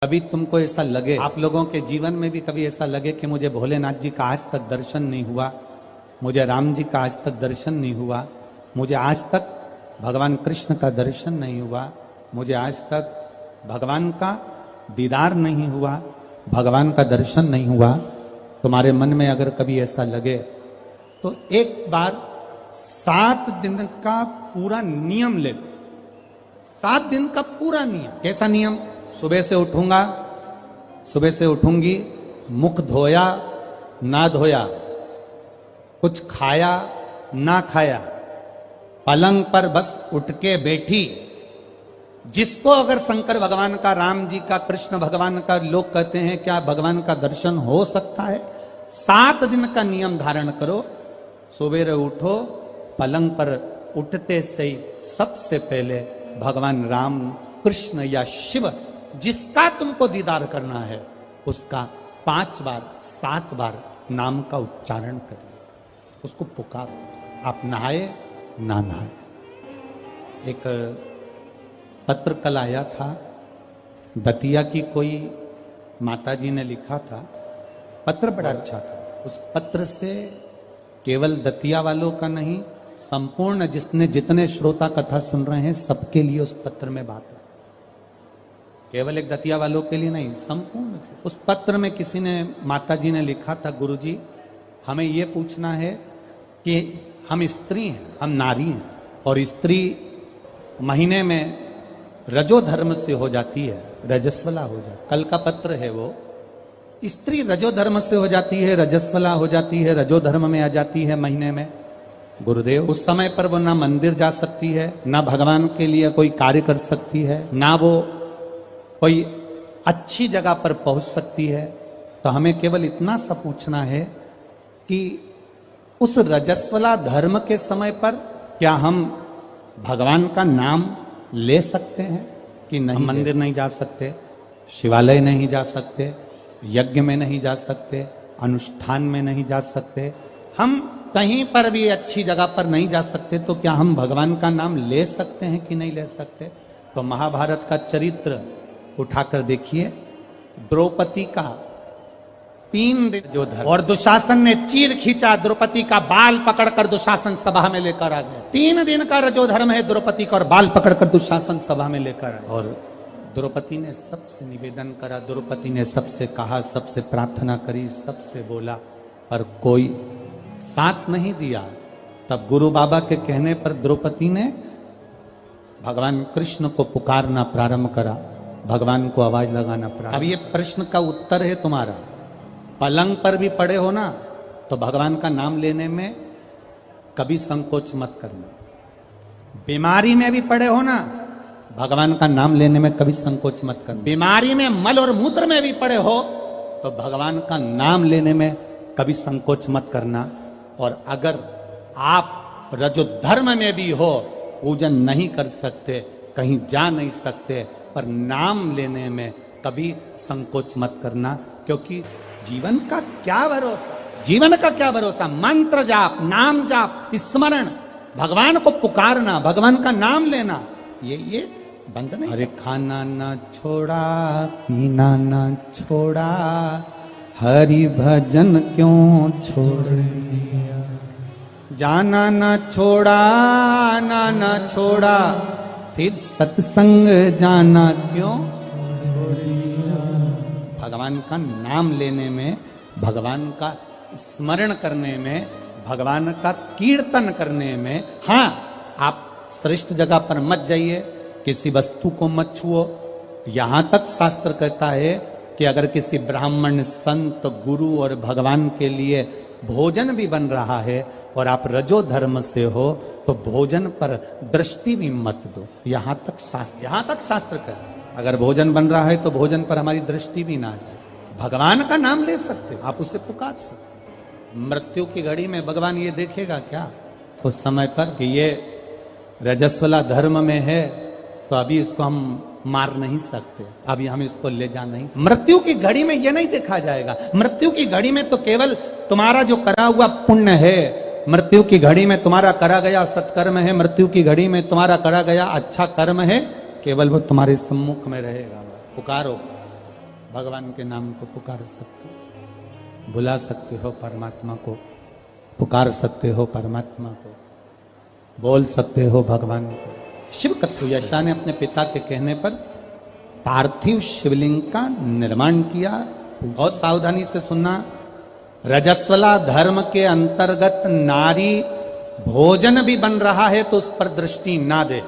कभी तुमको ऐसा लगे, आप लोगों के जीवन में भी कभी ऐसा लगे कि मुझे भोलेनाथ जी का आज तक दर्शन नहीं हुआ, मुझे राम जी का आज तक दर्शन नहीं हुआ, मुझे आज तक भगवान कृष्ण का दर्शन नहीं हुआ, मुझे आज तक भगवान का दीदार नहीं हुआ, भगवान का दर्शन नहीं हुआ। तुम्हारे मन में अगर कभी ऐसा लगे तो एक बार 7 दिन का पूरा नियम ले। 7 दिन का पूरा नियम। कैसा नियम? सुबह से उठूंगा, सुबह से उठूंगी, मुख धोया ना धोया, कुछ खाया ना खाया, पलंग पर बस उठ के बैठी। जिसको अगर शंकर भगवान का, राम जी का, कृष्ण भगवान का, लोग कहते हैं क्या भगवान का दर्शन हो सकता है? 7 दिन का नियम धारण करो। सुबह उठो, पलंग पर उठते से ही सबसे पहले भगवान राम, कृष्ण या शिव जिसका तुमको दीदार करना है उसका 5 बार 7 बार नाम का उच्चारण करिए, उसको पुकारो। आप नहाए ना नहाए। एक पत्र कल आया था, दतिया की कोई माताजी ने लिखा था, पत्र बड़ा अच्छा था। उस पत्र से केवल दतिया वालों का नहीं, संपूर्ण जितने श्रोता कथा सुन रहे हैं सबके लिए उस पत्र में बात है। केवल एक दतिया वालों के लिए नहीं, संपूर्ण। उस पत्र में किसी ने, माताजी ने लिखा था, गुरुजी हमें ये पूछना है कि हम स्त्री हैं, हम नारी हैं, और स्त्री महीने में रजो धर्म से हो जाती है, रजस्वला हो जाती है। कल का पत्र है वो, स्त्री रजो धर्म से हो जाती है, रजस्वला हो जाती है, रजो धर्म में आ जाती है महीने में। गुरुदेव उस समय पर वो ना मंदिर जा सकती है, ना भगवान के लिए कोई कार्य कर सकती है, ना वो कोई अच्छी जगह पर पहुंच सकती है। तो हमें केवल इतना सा पूछना है कि उस रजस्वला धर्म के समय पर क्या हम भगवान का नाम ले सकते हैं कि नहीं? हम मंदिर नहीं जा सकते, शिवालय नहीं जा सकते, यज्ञ में नहीं जा सकते, अनुष्ठान में नहीं जा सकते, हम कहीं पर भी अच्छी जगह पर नहीं जा सकते, तो क्या हम भगवान का नाम ले सकते हैं कि नहीं ले सकते? तो महाभारत का चरित्र उठाकर देखिए, द्रौपदी का 3 दिन जो धर्म, और दुशासन ने चीर खींचा, द्रौपदी का बाल पकड़कर दुशासन सभा में लेकर आ गया। 3 दिन का रजो धर्म है द्रौपदी का, और बाल पकड़कर दुशासन सभा में लेकर आए। और द्रौपदी ने सबसे निवेदन करा, द्रौपदी ने सबसे कहा, सबसे प्रार्थना करी, सबसे बोला, पर कोई साथ नहीं दिया। तब गुरु बाबा के कहने पर द्रौपदी ने भगवान कृष्ण को पुकारना प्रारंभ करा, भगवान को आवाज लगाना प्रारंभ। अब ये प्रश्न का उत्तर है तुम्हारा। पलंग पर भी पड़े हो ना, तो भगवान का नाम लेने में कभी संकोच मत करना। बीमारी में भी पड़े हो ना, भगवान का नाम लेने में कभी संकोच मत करना। बीमारी में, मल और मूत्र में भी पड़े हो तो भगवान का नाम लेने में कभी संकोच मत करना। और अगर आप रजो धर्म में भी हो, पूजन नहीं कर सकते, कहीं जा नहीं सकते, पर नाम लेने में कभी संकोच मत करना, क्योंकि जीवन का क्या भरोसा, जीवन का क्या भरोसा? मंत्र जाप, नाम जाप, स्मरण, भगवान को पुकारना, भगवान का नाम लेना, ये बंद नहीं। अरे खाना ना छोड़ा, पीना ना छोड़ा, हरि भजन क्यों छोड़ दिया, जाना ना छोड़ा, आना ना छोड़ा, फिर सत्संग जाना क्यों छोड़ दिया। भगवान का नाम लेने में, भगवान का स्मरण करने में, भगवान का कीर्तन करने में, हाँ आप श्रेष्ठ जगह पर मत जाइए, किसी वस्तु को मत छुओ। यहां तक शास्त्र कहता है कि अगर किसी ब्राह्मण, संत, गुरु और भगवान के लिए भोजन भी बन रहा है और आप रजो धर्म से हो, तो भोजन पर दृष्टि भी मत दो। यहां तक शास्त्र कहता है अगर भोजन बन रहा है तो भोजन पर हमारी दृष्टि भी ना जाए। भगवान का नाम ले सकते, आप उसे पुकार सकते। मृत्यु की घड़ी में भगवान ये देखेगा क्या उस समय पर कि ये रजस्वला धर्म में है, तो अभी इसको हम मार नहीं सकते, अभी हम इसको ले जा नहीं सकते। मृत्यु की घड़ी में ये नहीं देखा जाएगा। मृत्यु की घड़ी में तो केवल तुम्हारा जो करा हुआ पुण्य है, मृत्यु की घड़ी में तुम्हारा करा गया सत्कर्म है, मृत्यु की घड़ी में तुम्हारा करा गया अच्छा कर्म है, केवल वो तुम्हारे सम्मुख में रहेगा। पुकारो, भगवान के नाम को पुकार सकते हो, बुला सकते हो परमात्मा को, पुकार सकते हो परमात्मा को, बोल सकते हो भगवान को। शिव कथुयशा ने अपने पिता के कहने पर पार्थिव शिवलिंग का निर्माण किया। बहुत सावधानी से सुनना, रजस्वला धर्म के अंतर्गत नारी भोजन भी बन रहा है तो उस पर दृष्टि ना दे।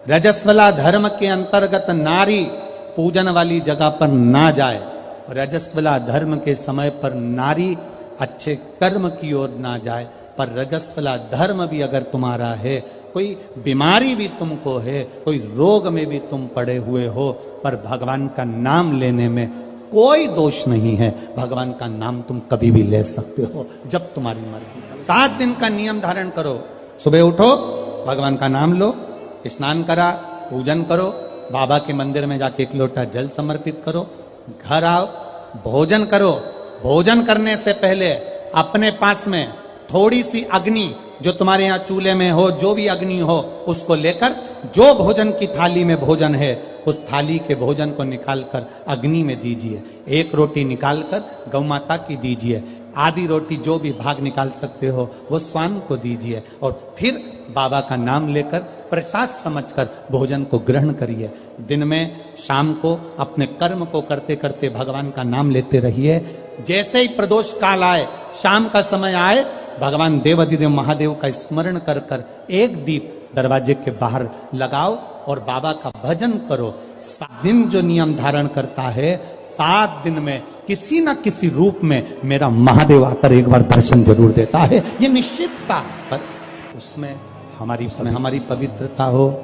रजस्वला धर्म के अंतर्गत नारी पूजन वाली जगह पर ना जाए, रजस्वला धर्म के समय पर नारी अच्छे कर्म की ओर ना जाए। पर रजस्वला धर्म भी अगर तुम्हारा है, कोई बीमारी भी तुमको है, कोई रोग में भी तुम पड़े हुए हो, पर भगवान का नाम लेने में कोई दोष नहीं है। भगवान का नाम तुम कभी भी ले सकते हो जब तुम्हारी मर्जी। 7 दिन का नियम धारण करो, सुबह उठो, भगवान का नाम लो, स्नान करा, पूजन करो, बाबा के मंदिर में जाके 1 लोटा जल समर्पित करो, घर आओ, भोजन करो। भोजन करने से पहले अपने पास में थोड़ी सी अग्नि, जो तुम्हारे यहाँ चूल्हे में हो, जो भी अग्नि हो, उसको लेकर जो भोजन की थाली में भोजन है उस थाली के भोजन को निकालकर अग्नि में दीजिए। 1 रोटी निकालकर गौ माता की दीजिए, आधी रोटी जो भी भाग निकाल सकते हो वो स्वान को दीजिए, और फिर बाबा का नाम लेकर प्रसाद समझकर भोजन को ग्रहण करिए। दिन में, शाम को अपने कर्म को करते करते भगवान का नाम लेते रहिए। जैसे ही प्रदोष काल आए, शाम का समय आए, भगवान देवाधिदेव महादेव का स्मरण कर कर 1 दीप दरवाजे के बाहर लगाओ और बाबा का भजन करो। 7 दिन जो नियम धारण करता है, 7 दिन में किसी न किसी रूप में मेरा महादेव आकर एक बार दर्शन जरूर देता है, ये निश्चितता। पर उसमें हमारी पवित्रता हो,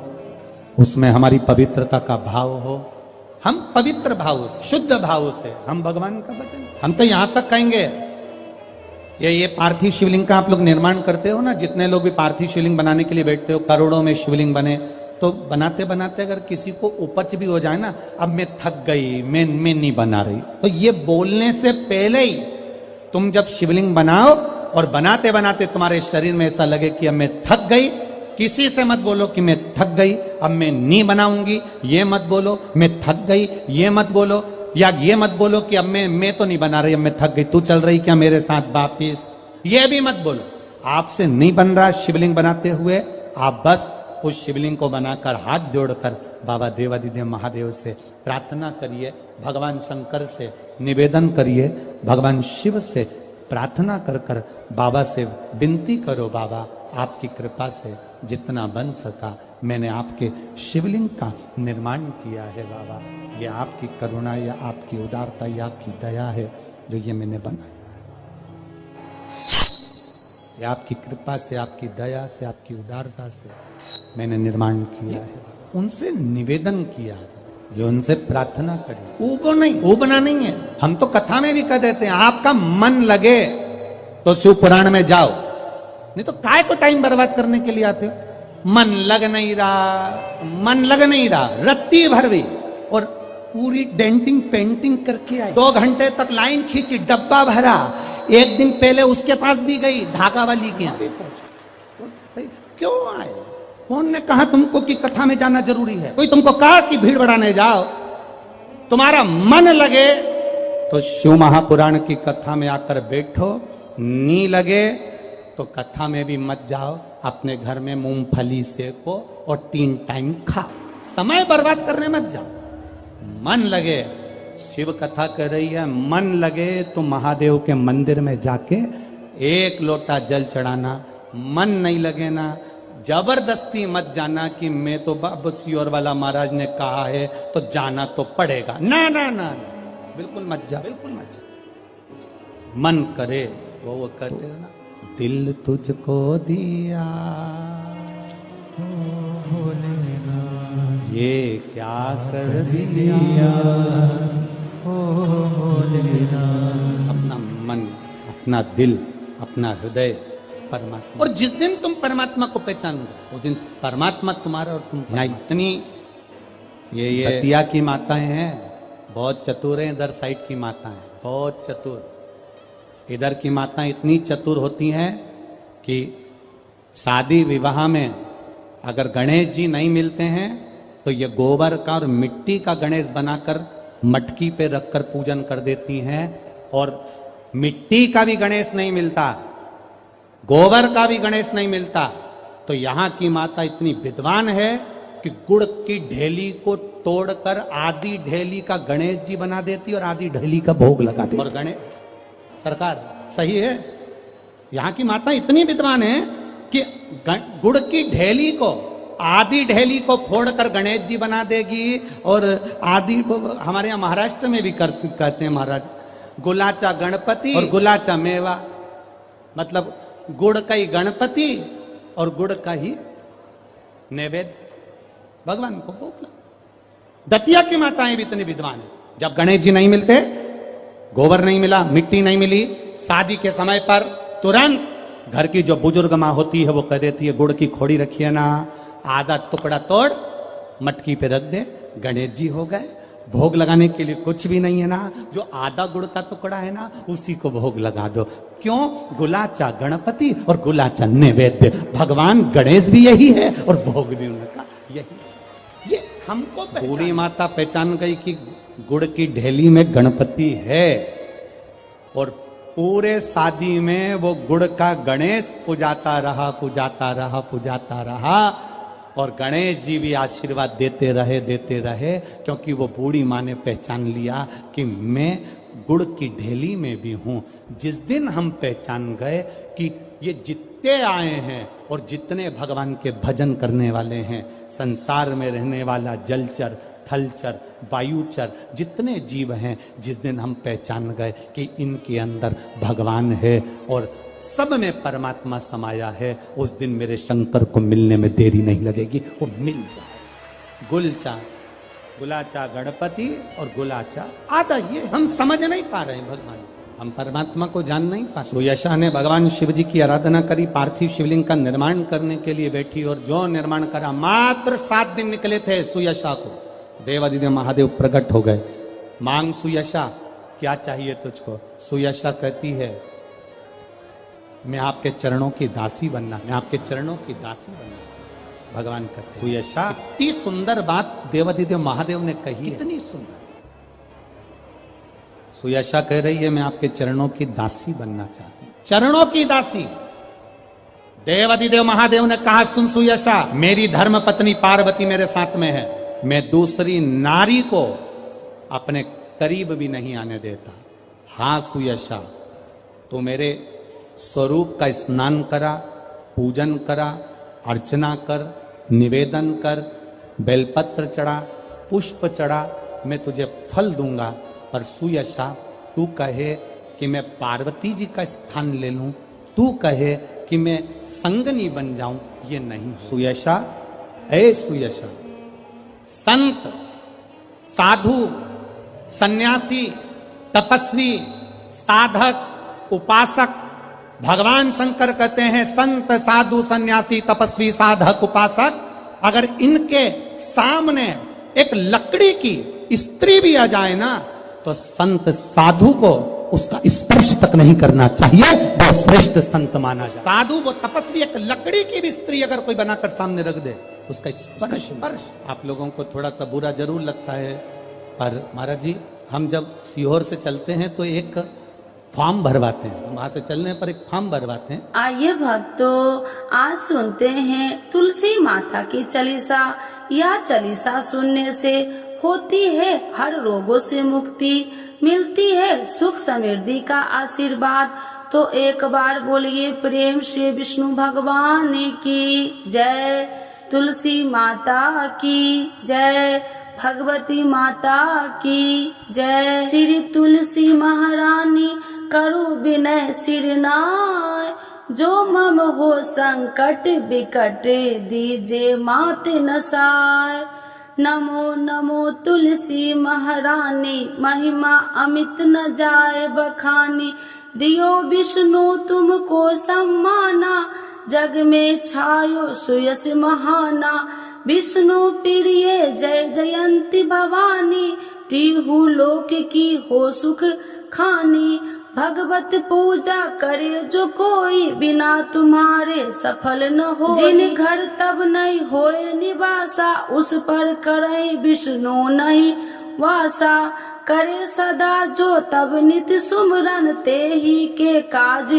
उसमें हमारी पवित्रता का भाव हो। हम पवित्र भाव से, शुद्ध भाव से हम भगवान का भजन, हम तो यहां तक कहेंगे, ये पार्थिव शिवलिंग का आप लोग निर्माण करते हो ना, जितने लोग भी पार्थिव शिवलिंग बनाने के लिए बैठते हो, करोड़ों में शिवलिंग बने, तो बनाते बनाते अगर किसी को उपच भी हो जाए ना, अब मैं थक गई, मैं नहीं बना रही, तो ये बोलने से पहले ही तुम जब शिवलिंग बनाओ और बनाते बनाते तुम्हारे शरीर में ऐसा लगे कि अब मैं थक गई, किसी से मत बोलो कि मैं थक गई, अब मैं नहीं बनाऊंगी, ये मत बोलो। मैं थक गई ये मत बोलो, या ये मत बोलो कि अब मैं तो नहीं बना रही, अब मैं थक गई, तू चल रही क्या मेरे साथ वापिस, ये भी मत बोलो। आपसे नहीं बन रहा शिवलिंग बनाते हुए, आप बस उस शिवलिंग को बनाकर हाथ जोड़कर बाबा देवाधिदेव महादेव से प्रार्थना करिए, भगवान शंकर से निवेदन करिए, भगवान शिव से प्रार्थना कर कर बाबा से विनती करो, बाबा आपकी कृपा से जितना बन सका मैंने आपके शिवलिंग का निर्माण किया है। बाबा ये आपकी करुणा या आपकी उदारता या आपकी दया है जो ये मैंने बनाया है, ये आपकी कृपा से, आपकी दया से, आपकी उदारता से मैंने निर्माण किया है। उनसे निवेदन किया है, ये उनसे प्रार्थना करी, ऊबो नहीं, ऊबना नहीं है। हम तो कथा में भी कह देते हैं, आपका मन लगे तो शिव पुराण में जाओ, नहीं तो काय को टाइम बर्बाद करने के लिए आते हो। मन लग नहीं रहा, रत्ती भर भी, और पूरी डेंटिंग पेंटिंग करके आई, 2 घंटे तक लाइन खींची, डब्बा भरा, 1 दिन पहले उसके पास भी गई, धागा वाली के यहाँ क्यों आए? कौन ने कहा तुमको कि कथा में जाना जरूरी है? कोई तुमको कहा कि भीड़ बढ़ाने जाओ? तुम्हारा मन लगे तो शिव महापुराण की कथा में आकर बैठो, नहीं लगे तो कथा में भी मत जाओ, अपने घर में मूंगफली सेको और 3 टाइम खाओ, समय बर्बाद करने मत जाओ। मन लगे, शिव कथा कर रही है, मन लगे तो महादेव के मंदिर में जाके 1 लोटा जल चढ़ाना। मन नहीं लगे ना, जबरदस्ती मत जाना कि मैं तो बाबा सियोर वाला महाराज ने कहा है तो जाना तो पड़ेगा, ना ना ना, बिल्कुल मत जा, बिल्कुल मत जा। मन करे वो कहते हो ना, दिल तुझको दिया ये क्या कर दिया, अपना मन, अपना दिल, अपना हृदय परमात्मा। और जिस दिन तुम परमात्मा को पहचानोगे उस दिन परमात्मा तुम्हारा, और तुम यहाँ इतनी ये दतिया की माताएं हैं, बहुत चतुर हैं, इधर साइड की माताएं बहुत चतुर, इधर की माताएं इतनी चतुर होती हैं कि शादी विवाह में अगर गणेश जी नहीं मिलते हैं तो ये गोबर का और मिट्टी का गणेश बनाकर मटकी पे रखकर पूजन कर देती हैं, और मिट्टी का भी गणेश नहीं मिलता, गोबर का भी गणेश नहीं मिलता। तो यहां की माता इतनी विद्वान है कि गुड़ की ढेली को तोड़कर आधी ढेली का गणेश जी बना देती और आधी ढेली का भोग लगा देती। और गणेश सरकार सही है, यहां की माता इतनी विद्वान है कि गुड़ की ढेली को, आधी ढेली को फोड़कर गणेश जी बना देगी, और आधी हमारे यहाँ महाराष्ट्र में भी कहते हैं महाराज, गुलाचा गणपति और गुलाचा मेवा, मतलब गुड़ का ही गणपति और गुड़ का ही नैवेद्य भगवान को भोग। दतिया की माताएं भी इतनी विद्वान है, जब गणेश जी नहीं मिलते, गोबर नहीं मिला, मिट्टी नहीं मिली, शादी के समय पर तुरंत घर की जो बुजुर्ग माँ होती है वो कह देती है गुड़ की खोड़ी रखिए ना, आधा टुकड़ा तोड़ मटकी पे रख दे, गणेश जी हो गए। भोग लगाने के लिए कुछ भी नहीं है ना, जो आधा गुड़ का टुकड़ा है ना उसी को भोग लगा दो। क्यों? गुलाचा गणपति और गुलाचा नैवेद्य, भगवान गणेश भी यही है और भोग भी उनका यही। ये हमको बूढ़ी माता पहचान गई कि गुड़ की ढेली में गणपति है, और पूरे शादी में वो गुड़ का गणेश पुजाता रहा, पुजाता रहा, पुजाता रहा, और गणेश जी भी आशीर्वाद देते रहे, क्योंकि वो बूढ़ी माँ ने पहचान लिया कि मैं गुड़ की ढेली में भी हूं। जिस दिन हम पहचान गए कि ये जितने आए हैं और जितने भगवान के भजन करने वाले हैं, संसार में रहने वाला जलचर, थलचर, वायुचर, जितने जीव हैं, जिस दिन हम पहचान गए कि इनके अंदर भगवान है और सब में परमात्मा समाया है, उस दिन मेरे शंकर को मिलने में देरी नहीं लगेगी, वो मिल जाए। गुलचा, गुलाचा गणपति और गुलाचा आधा, ये हम समझ नहीं पा रहे हैं भगवान, हम परमात्मा को जान नहीं पा। सुयशा ने भगवान शिव जी की आराधना करी, पार्थिव शिवलिंग का निर्माण करने के लिए बैठी, और जो निर्माण करा, मात्र 7 दिन निकले थे सुयशा को, देवादिदेव महादेव प्रकट हो गए। मांग सुयशा, क्या चाहिए तुझको? सुयशा कहती है मैं आपके चरणों की दासी बनना, मैं आपके चरणों की दासी बनना चाहती। भगवान कहते सुयशा, इतनी सुंदर बात देवादिदेव महादेव ने कही, इतनी सुंदर। सुयशा कह रही है मैं आपके चरणों की दासी बनना चाहती हूं, चरणों की दासी। देवादिदेव महादेव ने कहा सुन सुयशा, मेरी धर्म पत्नी पार्वती मेरे साथ में है, मैं दूसरी नारी को अपने करीब भी नहीं आने देता। हाँ सुयशा, तो मेरे स्वरूप का स्नान करा, पूजन करा, अर्चना कर, निवेदन कर, बेलपत्र चढ़ा, पुष्प चढ़ा, मैं तुझे फल दूंगा। पर सुयशा, तू कहे कि मैं पार्वती जी का स्थान ले लूं, तू कहे कि मैं संगनी बन जाऊं, ये नहीं। सुयशा, ऐ सुयशा, संत, साधु, सन्यासी, तपस्वी, साधक, उपासक, भगवान शंकर कहते हैं संत, साधु, सन्यासी, तपस्वी, साधक, उपासक, अगर इनके सामने एक लकड़ी की स्त्री भी आ जाए ना, तो संत साधु को उसका स्पर्श तक नहीं करना चाहिए, वो श्रेष्ठ संत माना जाए। साधु वो तपस्वी, एक लकड़ी की भी स्त्री अगर कोई बनाकर सामने रख दे, उसका स्पर्श। आप लोगों को थोड़ा सा बुरा जरूर लगता है, पर महाराज जी, हम जब सीहोर से चलते हैं तो एक फॉर्म भरवाते हैं, वहां से चलने पर एक फॉर्म भरवाते हैं। आइए भक्तों, आज सुनते हैं तुलसी माता की चालीसा। यह चालीसा सुनने से होती है हर रोगों से मुक्ति, मिलती है सुख समृद्धि का आशीर्वाद। तो एक बार बोलिए प्रेम से विष्णु भगवान की जय, तुलसी माता की जय, भगवती माता की जय। श्री तुलसी महारानी करो विनय सिरनाय, जो मम हो संकट विकट दीजे मात नसाय। नमो नमो तुलसी महारानी, महिमा अमित न जाए बखानी, दियो विष्णु तुमको सम्माना, जग में छायो सुयस महाना। विष्णु प्रिय जय जयंती भवानी, तिहु लोक की हो सुख खानी। भगवत पूजा करे जो कोई, बिना तुम्हारे सफल न हो। जिन घर तब नहीं होए निवासा, उस पर करे विष्णु नहीं वासा। करे सदा जो तब नित सुमरन, ते ही के काज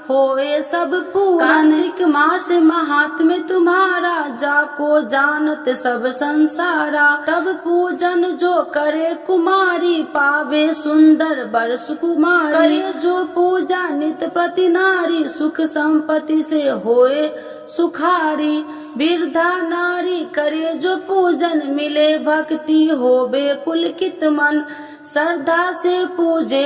होए सब पूरन। कार्तिक मास महात्म्य तुम्हारा, जाको जानत सब संसारा। तब पूजन जो करे कुमारी, पावे सुंदर वर सुकुमारी। करे जो पूजा नित प्रति नारी, सुख संपत्ति से होए सुखारी। वृद्धा नारी करे जो पूजन, मिले भक्ति होबे पुलकित मन। श्रद्धा से पूजे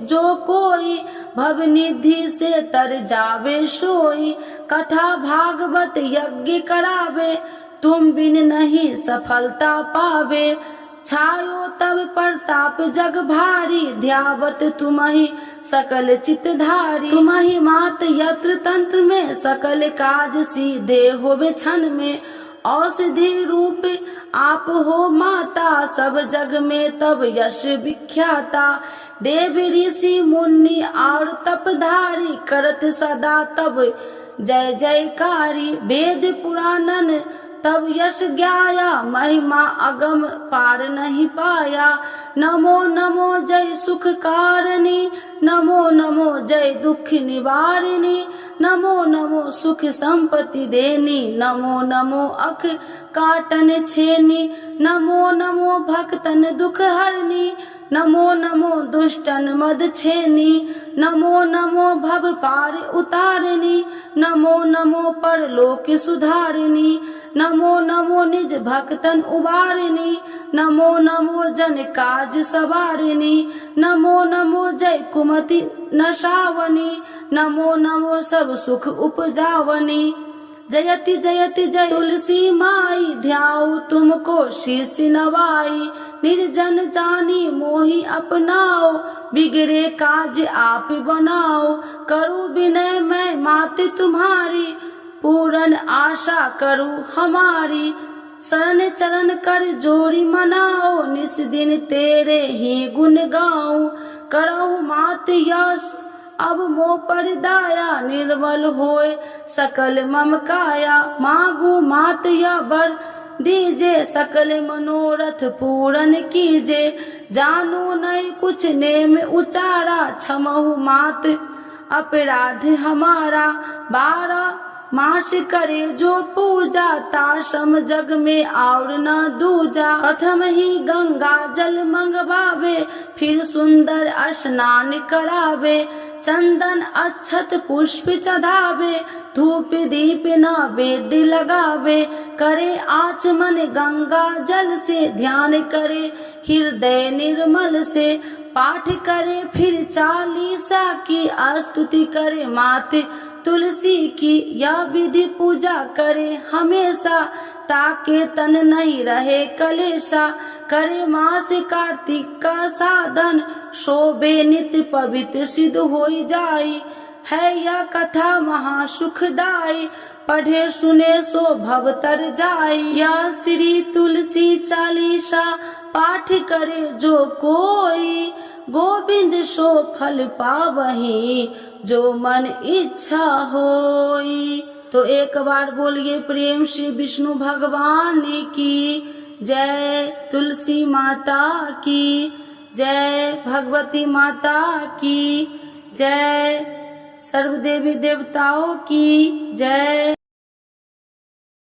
जो कोई, भव निधि से तर जावे सोई। कथा भागवत यज्ञ करावे, तुम बिन नहीं सफलता पावे। छायो तब प्रताप जग भारी, ध्यावत तुम्हि सकल चितधारी। तुम्हि मात यत्र तंत्र में, सकल काज सीधे होवे क्षण में। औषधि रूप आप हो माता, सब जग में तब यश विख्याता। देव ऋषि मुनि और तपधारी, करत सदा तब जय जयकारी। वेद पुराणन तब यश ज्ञाया, महिमा अगम पार नहीं पाया। नमो नमो जय सुख कारिणी, नमो नमो जय दुख निवारिणी। नमो नमो सुख संपत्ति देनी, नमो नमो अख काटन छेनी। नमो नमो भक्तन दुख हरनी, नमो नमो दुष्टन मद छेनी। नमो नमो भव पार उतारिणी, नमो नमो परलोक सुधारिणी। नमो नमो निज भक्तन उबारिणी, नमो नमो जन काज सवारिणी। नमो नमो जय कुमति नशावनी, नमो नमो सब सुख उपजावनी। जयति जयति जय तुलसी माई, ध्याऊ तुमको शीश नवाई। निर्जन जानी मोहि अपनाओ, बिगड़े काज आप बनाओ। करूँ विनय मैं मात तुम्हारी, पूरन आशा करूँ हमारी। शरण चरण कर जोरी मनाओ, निस दिन तेरे ही गुण गाऊं। करहु मात यश अब मोह पर दाया, निर्मल होए सकल मम काया। मांगू मात या वर दीजे, सकल मनोरथ पूरन कीजे। जानू नहीं कुछ नेम उचारा, क्षमहु मात अपराध हमारा। 12 मास करे जो पूजा, ताशम जग में और न दूजा। प्रथम ही गंगा जल मंगवावे, फिर सुंदर स्नान करावे। चंदन अक्षत पुष्प चढ़ावे, धूप दीप नैवेद्य लगावे। करे आचमन गंगा जल से, ध्यान करे हृदय निर्मल से। पाठ करे फिर 40 की, स्तुति करे मात तुलसी की। यह विधि पूजा करे हमेशा, ताके तन नहीं रहे कलेशा। करे मास कार्तिक का साधन, शोभे नित्य पवित्र सिद्ध होई जाई। है यह कथा महासुखदाई, पढ़े सुने सो भव तर जाई। यह श्री तुलसी चालीसा, पाठ करे जो कोई। गोविंद सो फल पावही, जो मन इच्छा होई। तो एक बार बोलिए प्रेम से विष्णु भगवान की जय, तुलसी माता की जय, भगवती माता की जय, सर्व देवी देवताओं की जय।